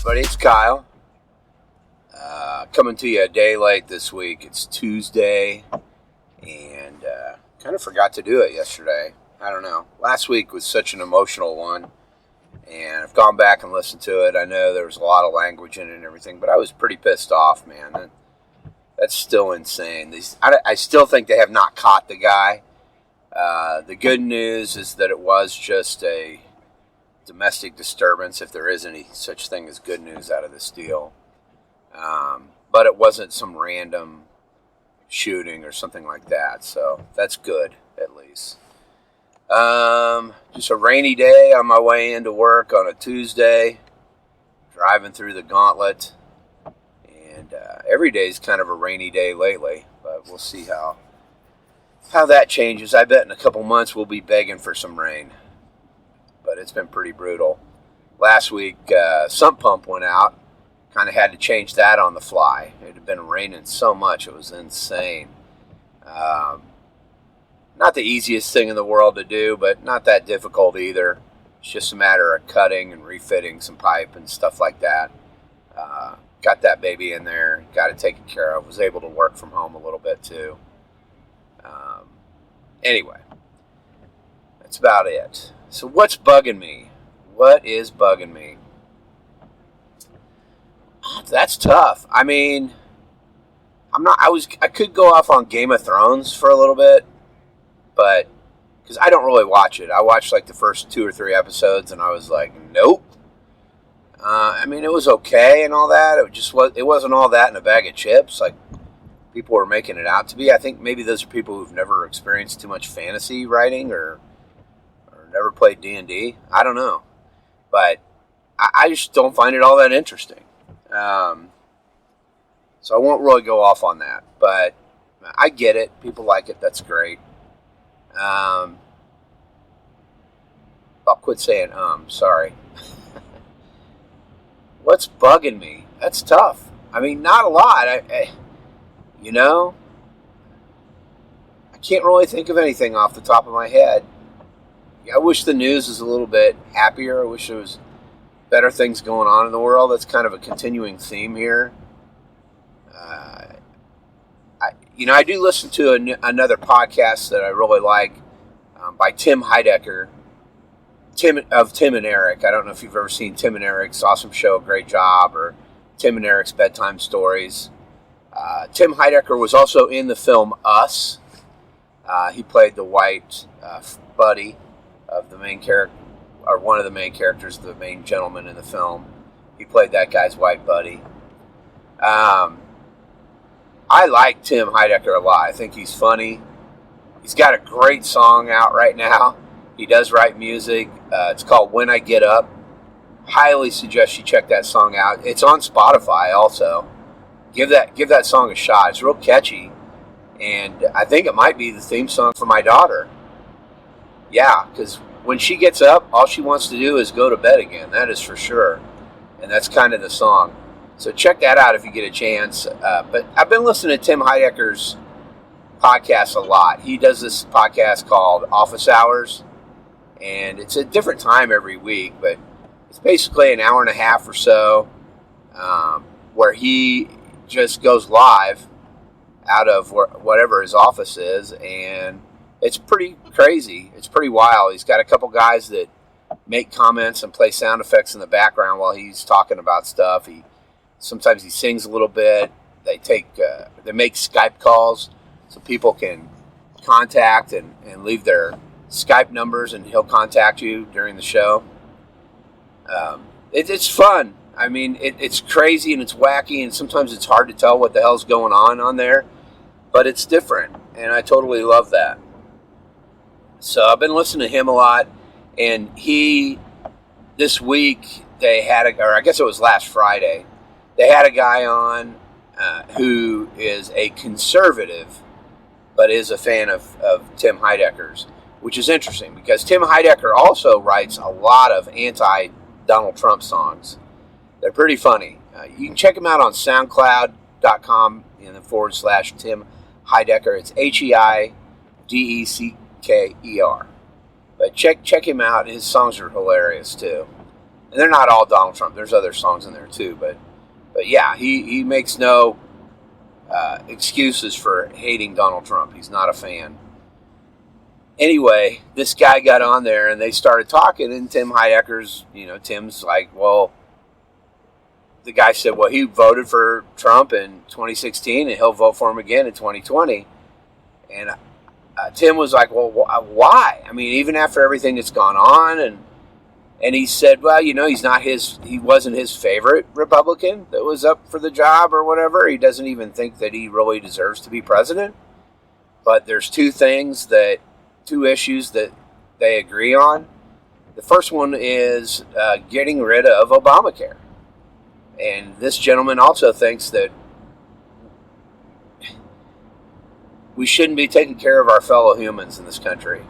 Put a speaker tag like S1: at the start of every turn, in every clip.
S1: everybody, it's Kyle. Coming to you a day late this week. It's Tuesday, and kind of forgot to do it yesterday. I don't know. Last week was such an emotional one, and I've gone back and listened to it. I know there was a lot of language in it and everything, but I was pretty pissed off, man. That's still insane. I still think they have not caught the guy. The good news is that it was just a domestic disturbance, if there is any such thing as good news out of this deal. But it wasn't some random shooting or something like that, so that's good, at least. Just a rainy day on my way into work on a Tuesday, driving through the gauntlet, and every day is kind of a rainy day lately, but we'll see how that changes. I bet in a couple months we'll be begging for some rain, but it's been pretty brutal. Last week, sump pump went out. Kind of had to change that on the fly. It had been raining so much, it was insane. Not the easiest thing in the world to do, but not that difficult either. It's just a matter of cutting and refitting some pipe and stuff like that. Got that baby in there, got it taken care of. Was able to work from home a little bit too. Anyway, that's about it. So what's bugging me? What is bugging me? That's tough. I mean, I could go off on Game of Thrones for a little bit, but because I don't really watch it. I watched like the first 2 or 3 episodes, and I was like, nope. I mean, it was okay and all that. It wasn't all that in a bag of chips like people were making it out to be. I think maybe those are people who've never experienced too much fantasy writing or never played D&D. I don't know, but I just don't find it all that interesting. So I won't really go off on that, but I get it. People like it. That's great. I'll quit saying, sorry. What's bugging me? That's tough. I mean, not a lot. I can't really think of anything off the top of my head. I wish the news was a little bit happier. I wish there was better things going on in the world. That's kind of a continuing theme here. I do listen to another podcast that I really like by Tim Heidecker, Tim and Eric. I don't know if you've ever seen Tim and Eric's awesome show, Great Job, or Tim and Eric's Bedtime Stories. Tim Heidecker was also in the film Us. He played the white buddy of the main character, or one of the main characters, the main gentleman in the film. He played that guy's white buddy. I like Tim Heidecker a lot. I think he's funny. He's got a great song out right now. He does write music. It's called When I Get Up. Highly suggest you check that song out. It's on Spotify also. Give that song a shot. It's real catchy. And I think it might be the theme song for my daughter. Yeah, because when she gets up, all she wants to do is go to bed again. That is for sure. And that's kind of the song. So check that out if you get a chance. But I've been listening to Tim Heidecker's podcast a lot. He does this podcast called Office Hours. And it's a different time every week. But it's basically an hour and a half or so where he just goes live out of whatever his office is. And it's pretty crazy. It's pretty wild. He's got a couple guys that make comments and play sound effects in the background while he's talking about stuff. Sometimes he sings a little bit. They make Skype calls so people can contact and leave their Skype numbers, and he'll contact you during the show. It's fun. I mean, it's crazy and it's wacky, and sometimes it's hard to tell what the hell's going on there, but it's different, and I totally love that. So I've been listening to him a lot, and this week, or I guess it was last Friday, they had a guy on who is a conservative, but is a fan of Tim Heidecker's, which is interesting, because Tim Heidecker also writes a lot of anti-Donald Trump songs. They're pretty funny. You can check him out on SoundCloud.com and then / Tim Heidecker. It's Heidecker. But check him out. His songs are hilarious too. And they're not all Donald Trump. There's other songs in there too, but yeah, he makes no excuses for hating Donald Trump. He's not a fan. Anyway, this guy got on there and they started talking, and Tim Heidecker's, Tim's like, well, the guy said, well, he voted for Trump in 2016 and he'll vote for him again in 2020. And Tim was like, well, why? I mean, even after everything that's gone on, and he said, well, he wasn't his favorite Republican that was up for the job or whatever. He doesn't even think that he really deserves to be president. But there's two issues that they agree on. The first one is getting rid of Obamacare. And this gentleman also thinks that we shouldn't be taking care of our fellow humans in this country.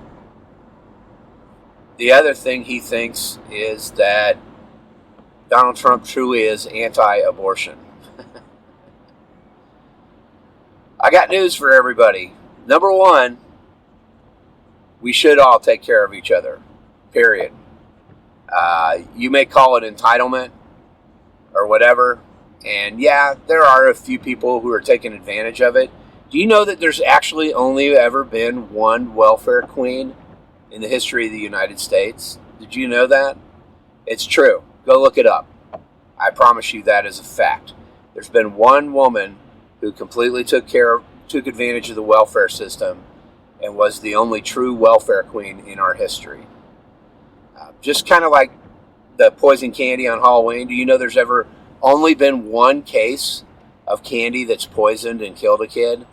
S1: The other thing he thinks is that Donald Trump truly is anti-abortion. I got news for everybody. Number one, we should all take care of each other, period. You may call it entitlement or whatever, and yeah, there are a few people who are taking advantage of it. Do you know that there's actually only ever been one welfare queen in the history of the United States? Did you know that? It's true. Go look it up. I promise you that is a fact. There's been one woman who completely took advantage of the welfare system and was the only true welfare queen in our history. Just kind of like the poison candy on Halloween. Do you know there's ever only been one case of candy that's poisoned and killed a kid?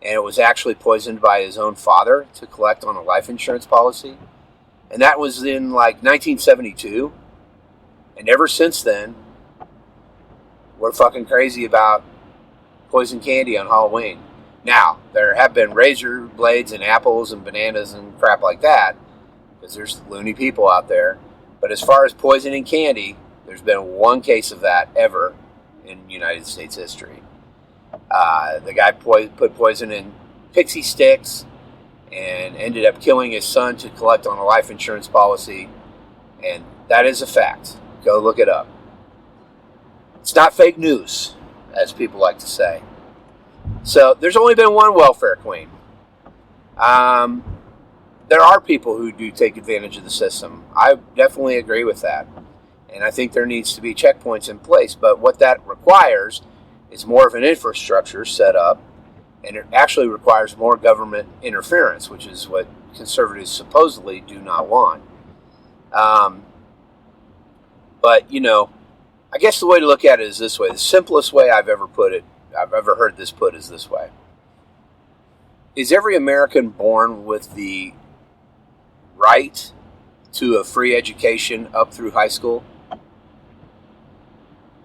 S1: And it was actually poisoned by his own father to collect on a life insurance policy. And that was in like 1972. And ever since then, we're fucking crazy about poison candy on Halloween. Now, there have been razor blades and apples and bananas and crap like that, because there's loony people out there. But as far as poisoning candy, there's been one case of that ever in United States history. The guy put poison in pixie sticks and ended up killing his son to collect on a life insurance policy. And that is a fact. Go look it up. It's not fake news, as people like to say. So there's only been one welfare queen. There are people who do take advantage of the system. I definitely agree with that. And I think there needs to be checkpoints in place. But what that requires is more of an infrastructure set up, and it actually requires more government interference, which is what conservatives supposedly do not want. But, I guess the way to look at it is this way. The simplest way I've ever heard this put is this way. Is every American born with the right to a free education up through high school?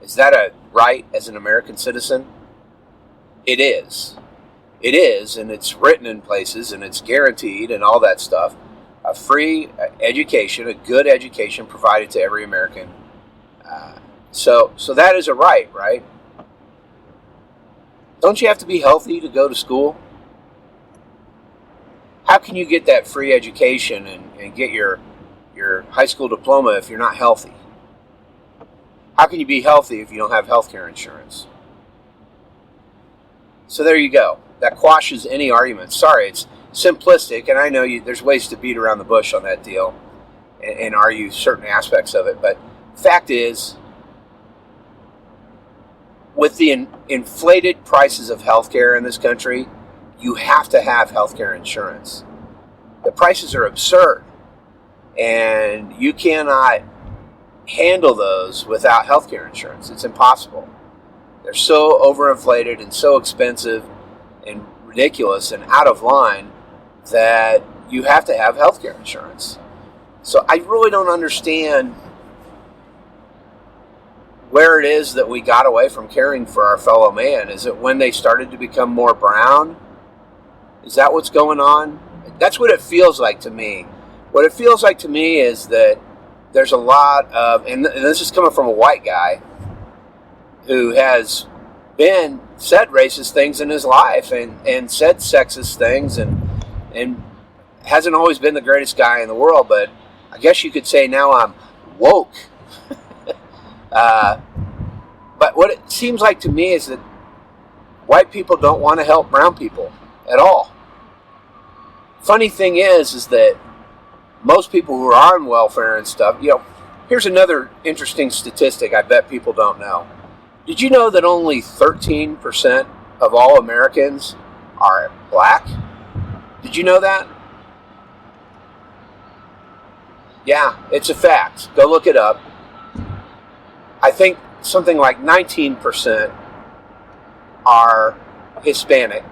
S1: Is that a right as an American citizen? It is. It is, and it's written in places, and it's guaranteed, and all that stuff. A free education, a good education provided to every American. So that is a right? Don't you have to be healthy to go to school? How can you get that free education and get your high school diploma if you're not healthy? How can you be healthy if you don't have health care insurance? So there you go. That quashes any argument. Sorry, it's simplistic, and I know there's ways to beat around the bush on that deal and argue certain aspects of it. But fact is, with the inflated prices of healthcare in this country, you have to have healthcare insurance. The prices are absurd, and you cannot handle those without healthcare insurance. It's impossible. They're so overinflated and so expensive and ridiculous and out of line that you have to have healthcare insurance. So I really don't understand where it is that we got away from caring for our fellow man. Is it when they started to become more brown? Is that what's going on? That's what it feels like to me. What it feels like to me is that there's a lot of, and this is coming from a white guy who has said racist things in his life and said sexist things and hasn't always been the greatest guy in the world, but I guess you could say now I'm woke. But what it seems like to me is that white people don't want to help brown people at all. Funny thing is that most people who are on welfare and stuff, here's another interesting statistic I bet people don't know. Did you know that only 13% of all Americans are black? Did you know that? Yeah, it's a fact. Go look it up. I think something like 19% are Hispanic,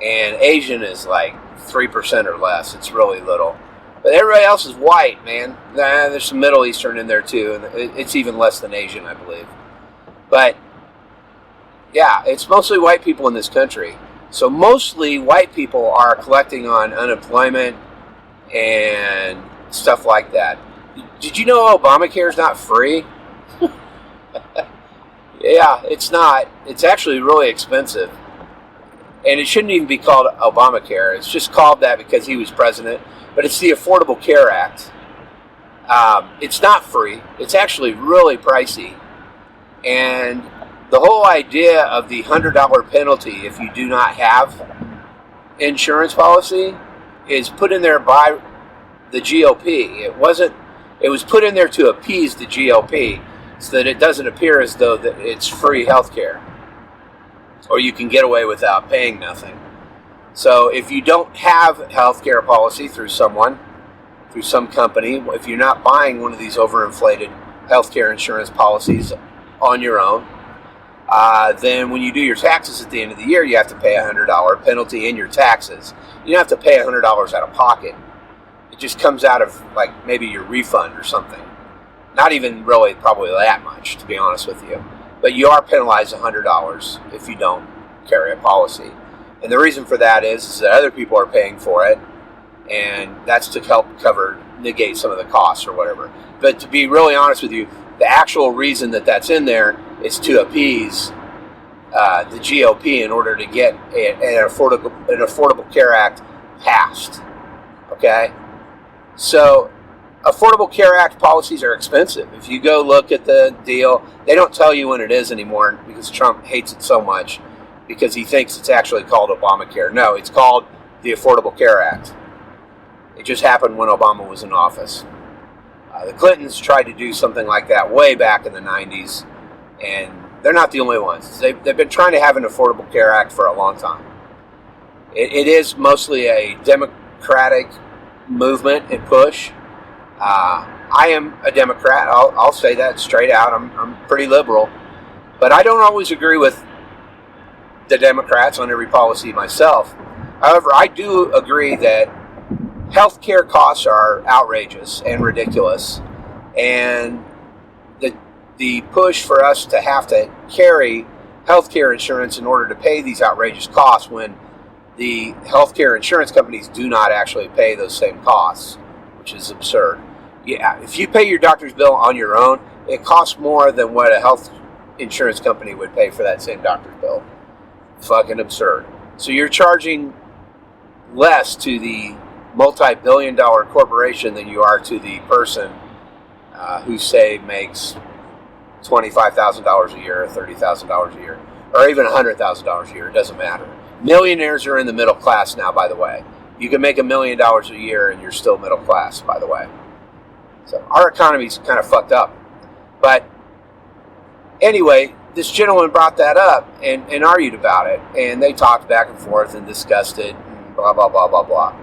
S1: and Asian is like 3% or less. It's really little. But everybody else is white, man. There's some Middle Eastern in there too, and it's even less than Asian, I believe. But yeah, it's mostly white people in this country. So mostly white people are collecting on unemployment and stuff like that. Did you know Obamacare is not free? Yeah, it's not. It's actually really expensive. And it shouldn't even be called Obamacare. It's just called that because he was president. But it's the Affordable Care Act. It's not free. It's actually really pricey. And the whole idea of the $100 penalty if you do not have insurance policy is put in there by the GOP. It was put in there to appease the GOP so that it doesn't appear as though that it's free health care or you can get away without paying nothing. So if you don't have health care policy through some company, if you're not buying one of these overinflated health care insurance policies on your own, then when you do your taxes at the end of the year, you have to pay a $100 penalty in your taxes. You don't have to pay $100 out of pocket. It just comes out of like maybe your refund or something. Not even really probably that much, to be honest with you. But you are penalized $100 if you don't carry a policy. And the reason for that is that other people are paying for it, and that's to help negate some of the costs or whatever. But to be really honest with you, the actual reason that that's in there is to appease the GOP in order to get an Affordable Care Act passed. Okay? So, Affordable Care Act policies are expensive. If you go look at the deal, they don't tell you when it is anymore because Trump hates it so much because he thinks it's actually called Obamacare. No, it's called the Affordable Care Act. It just happened when Obama was in office. The Clintons tried to do something like that way back in the 90s, and they're not the only ones. They've been trying to have an Affordable Care Act for a long time. It is mostly a Democratic movement and push. I am a Democrat. I'll say that straight out. I'm pretty liberal. But I don't always agree with the Democrats on every policy myself. However, I do agree that health care costs are outrageous and ridiculous. And the push for us to have to carry health care insurance in order to pay these outrageous costs when the health care insurance companies do not actually pay those same costs, which is absurd. Yeah, if you pay your doctor's bill on your own, it costs more than what a health insurance company would pay for that same doctor's bill. Fucking absurd. So you're charging less to the multi-billion-dollar corporation than you are to the person who, say, makes $25,000 a year or $30,000 a year or even $100,000 a year. It doesn't matter. Millionaires are in the middle class now, by the way. You can make $1 million a year and you're still middle class, by the way. So our economy's kind of fucked up. But anyway, this gentleman brought that up and argued about it. And they talked back and forth and discussed it and blah, blah, blah, blah, blah.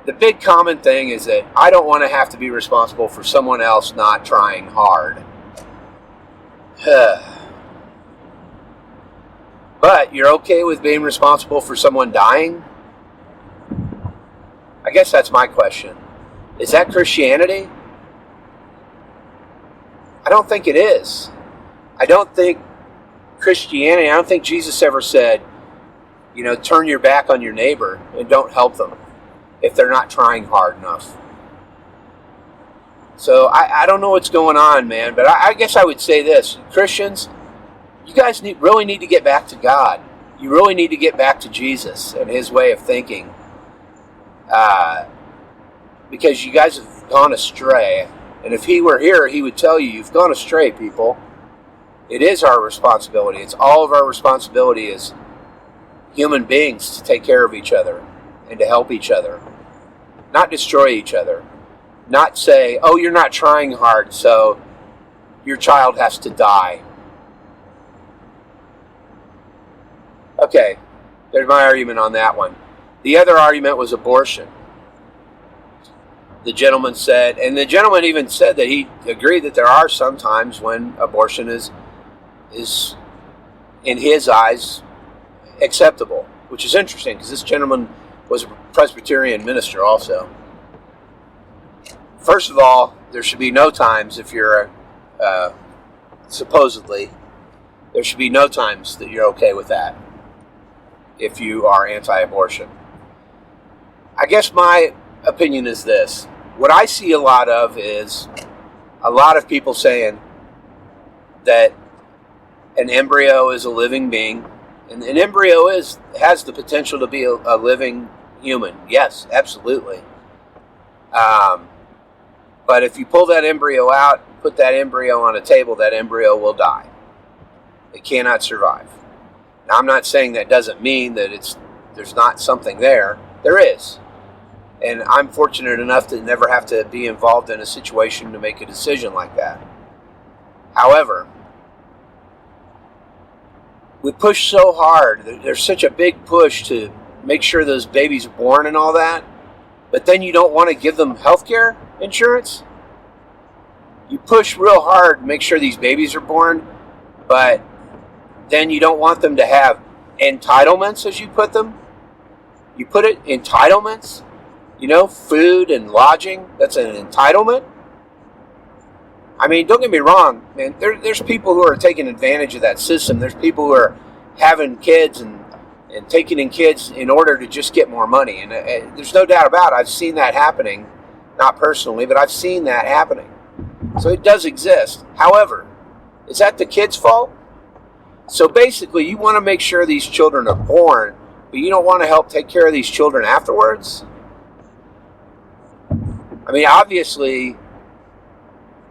S1: The big common thing is that I don't want to have to be responsible for someone else not trying hard. But you're okay with being responsible for someone dying? I guess that's my question. Is that Christianity? I don't think it is. I don't think Christianity, I don't think Jesus ever said, turn your back on your neighbor and don't help them if they're not trying hard enough. So I don't know what's going on, man, but I guess I would say this. Christians, you guys really need to get back to God. You really need to get back to Jesus and his way of thinking. Because you guys have gone astray. And if he were here, he would tell you, you've gone astray, people. It is our responsibility. It's all of our responsibility as human beings to take care of each other and to help each other. Not destroy each other. Not say, oh, you're not trying hard, so your child has to die. Okay, there's my argument on that one. The other argument was abortion. The gentleman said, and the gentleman even said that he agreed that there are some times when abortion is in his eyes acceptable, which is interesting because this gentleman was a Presbyterian minister also. First of all, there should be no times if you're supposedly, there should be no times that you're okay with that if you are anti-abortion. I guess my opinion is this. What I see a lot of is a lot of people saying that an embryo is a living being, and an embryo has the potential to be a living human. Yes, absolutely. But if you pull that embryo out, put that embryo on a table, that embryo will die. It cannot survive. Now, I'm not saying that doesn't mean that there's not something there. There is. And I'm fortunate enough to never have to be involved in a situation to make a decision like that. However, we push so hard. There's such a big push to make sure those babies are born and all that. But then you don't want to give them health care insurance? You push real hard to make sure these babies are born, but then you don't want them to have entitlements, as you put them. You put it, entitlements? You know, food and lodging, that's an entitlement? I mean, don't get me wrong, man. There's people who are taking advantage of that system. There's people who are having kids and taking in kids in order to just get more money. And there's no doubt about it. I've seen that happening. Not personally, but I've seen that happening. So it does exist. However, is that the kid's fault? So basically, you want to make sure these children are born, but you don't want to help take care of these children afterwards? I mean, obviously,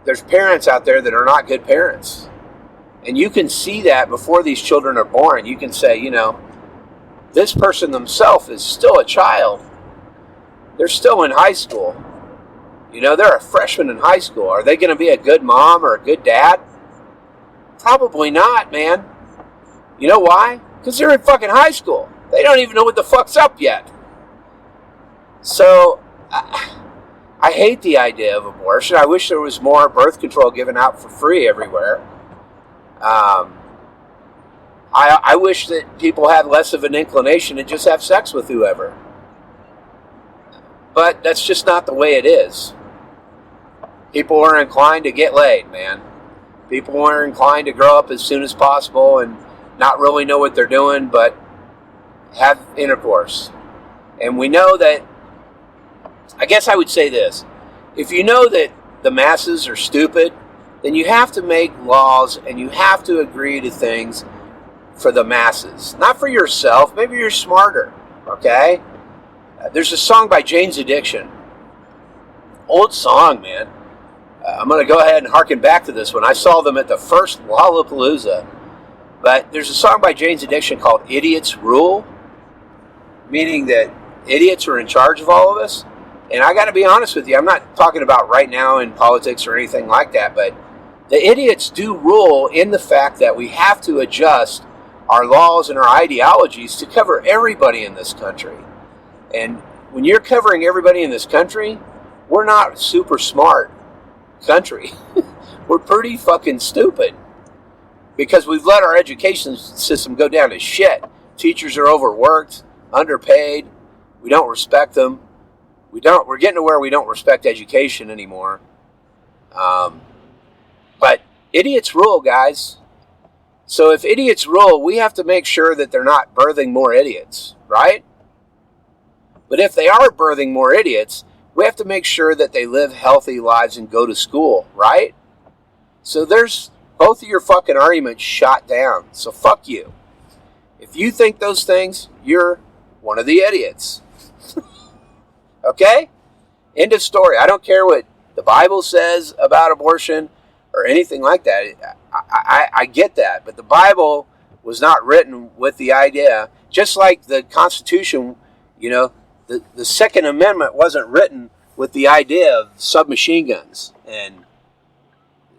S1: there's parents out there that are not good parents. And you can see that before these children are born. You can say, you know, this person themselves is still a child. They're still in high school. You know, they're a freshman in high school. Are they going to be a good mom or a good dad? Probably not, man. You know why? Because they're in fucking high school. They don't even know what the fuck's up yet. So, I hate the idea of abortion. I wish there was more birth control given out for free everywhere. I wish that people had less of an inclination to just have sex with whoever. But that's just not the way it is. People are inclined to get laid, man. People are inclined to grow up as soon as possible and not really know what they're doing, but have intercourse. And we know that, I guess I would say this. If you know that the masses are stupid, then you have to make laws and you have to agree to things for the masses. Not for yourself. Maybe you're smarter, okay? There's a song by Jane's Addiction. Old song, man. I'm going to go ahead and harken back to this one. I saw them at the first Lollapalooza. But there's a song by Jane's Addiction called Idiots Rule, meaning that idiots are in charge of all of us. And I got to be honest with you, I'm not talking about right now in politics or anything like that, but the idiots do rule in the fact that we have to adjust our laws and our ideologies to cover everybody in this country. And when you're covering everybody in this country, we're not super smart country. We're pretty fucking stupid because we've let our education system go down to shit. Teachers are overworked, underpaid. We don't respect them. We're getting to where we don't respect education anymore. But idiots rule, guys. So if idiots rule, we have to make sure that they're not birthing more idiots, right? But if they are birthing more idiots, we have to make sure that they live healthy lives and go to school, right? So there's both of your fucking arguments shot down. So fuck you. If you think those things, you're one of the idiots. Okay? End of story. I don't care what the Bible says about abortion or anything like that. I get that, but the Bible was not written with the idea, just like the Constitution, the Second Amendment wasn't written with the idea of submachine guns and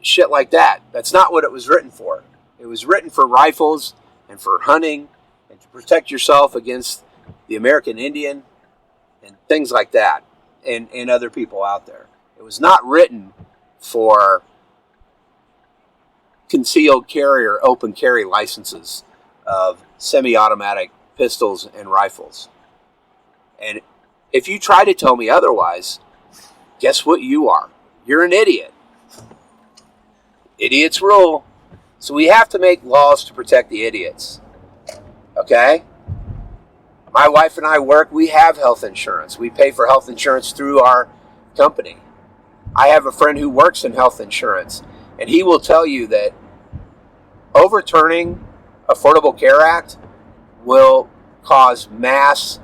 S1: shit like that. That's not what it was written for. It was written for rifles and for hunting and to protect yourself against the American Indian and things like that, and other people out there. It was not written for concealed carry or open carry licenses of semi-automatic pistols and rifles. And if you try to tell me otherwise, guess what you are? You're an idiot. Idiots rule. So we have to make laws to protect the idiots. Okay? My wife and I work. We have health insurance. We pay for health insurance through our company. I have a friend who works in health insurance, and he will tell you that overturning Affordable Care Act will cause mass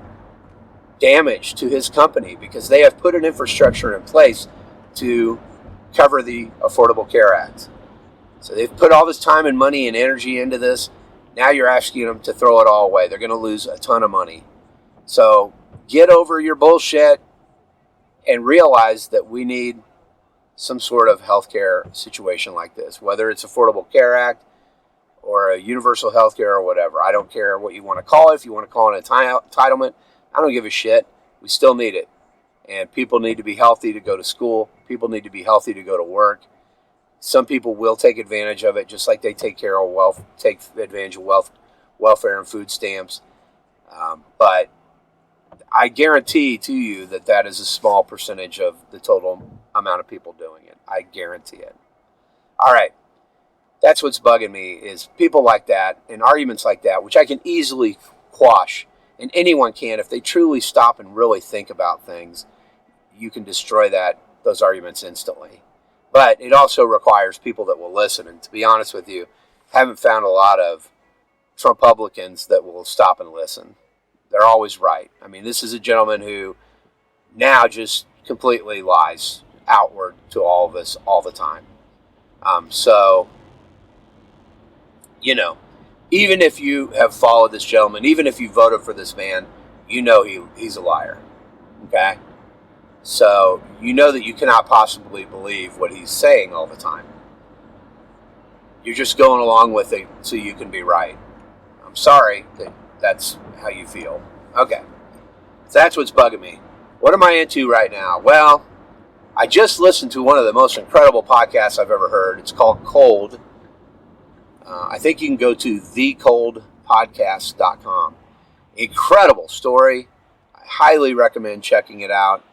S1: damage to his company because they have put an infrastructure in place to cover the Affordable Care Act. So they've put all this time and money and energy into this. Now you're asking them to throw it all away. They're going to lose a ton of money. So get over your bullshit and realize that we need some sort of healthcare situation like this, whether it's Affordable Care Act or a universal health care or whatever. I don't care what you want to call it. If you want to call it an entitlement, I don't give a shit. We still need it. And people need to be healthy to go to school. People need to be healthy to go to work. Some people will take advantage of it, just like they take advantage of welfare and food stamps. But I guarantee to you that is a small percentage of the total amount of people doing it. I guarantee it. All right. That's what's bugging me is people like that and arguments like that, which I can easily quash. And anyone can if they truly stop and really think about things. You can destroy those arguments instantly. But it also requires people that will listen. And to be honest with you, I haven't found a lot of Trumpublicans that will stop and listen. They're always right. I mean, this is a gentleman who now just completely lies outward to all of us all the time. Even if you have followed this gentleman, even if you voted for this man, he's a liar. Okay? So you know that you cannot possibly believe what he's saying all the time. You're just going along with it so you can be right. I'm sorry that that's how you feel. Okay. So that's what's bugging me. What am I into right now? Well, I just listened to one of the most incredible podcasts I've ever heard. It's called Cold. I think you can go to thecoldpodcast.com. Incredible story. I highly recommend checking it out.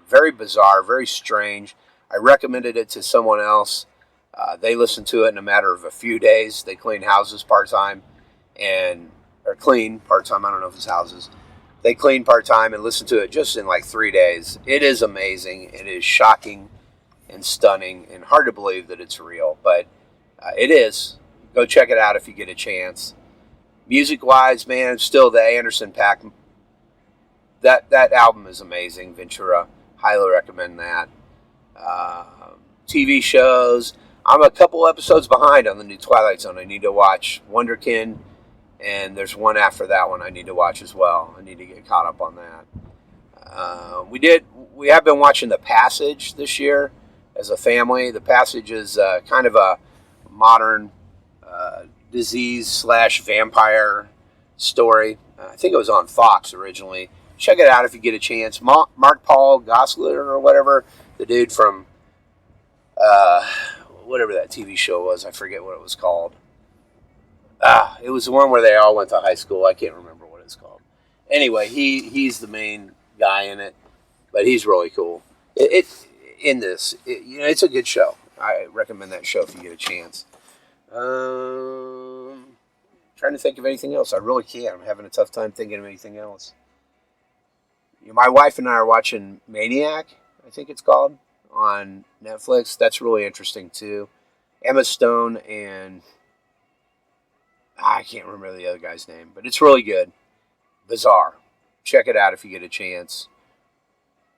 S1: Very bizarre, very strange. I recommended it to someone else. They listened to it in a matter of a few days. They clean houses part-time or clean part-time. I don't know if it's houses. They clean part-time and listen to it just in like 3 days. It is amazing. It is shocking and stunning and hard to believe that it's real, but it is. Go check it out if you get a chance. Music-wise, man, still the Anderson .Paak. That album is amazing, Ventura. Highly recommend that. TV shows. I'm a couple episodes behind on the new Twilight Zone. I need to watch Wonderkin, and there's one after that one I need to watch as well. I need to get caught up on that. We have been watching The Passage this year as a family. The Passage is kind of a modern disease/vampire story. I think it was on Fox originally. Check it out if you get a chance. Mark Paul Gosselaar or whatever, the dude from whatever that TV show was. I forget what it was called. It was the one where they all went to high school. I can't remember what it's called. Anyway, he's the main guy in it, but he's really cool. It's a good show. I recommend that show if you get a chance. Trying to think of anything else. I really can't. I'm having a tough time thinking of anything else. My wife and I are watching Maniac, I think it's called, on Netflix. That's really interesting too. Emma Stone and I can't remember the other guy's name, but it's really good. Bizarre. Check it out if you get a chance.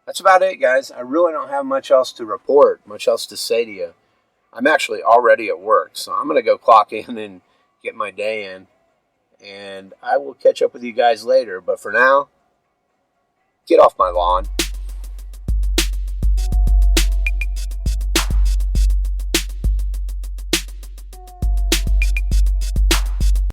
S1: That's about it, guys. I really don't have much else to report, much else to say to you. I'm actually already at work, so I'm going to go clock in and get my day in. And I will catch up with you guys later. But for now, get off my lawn.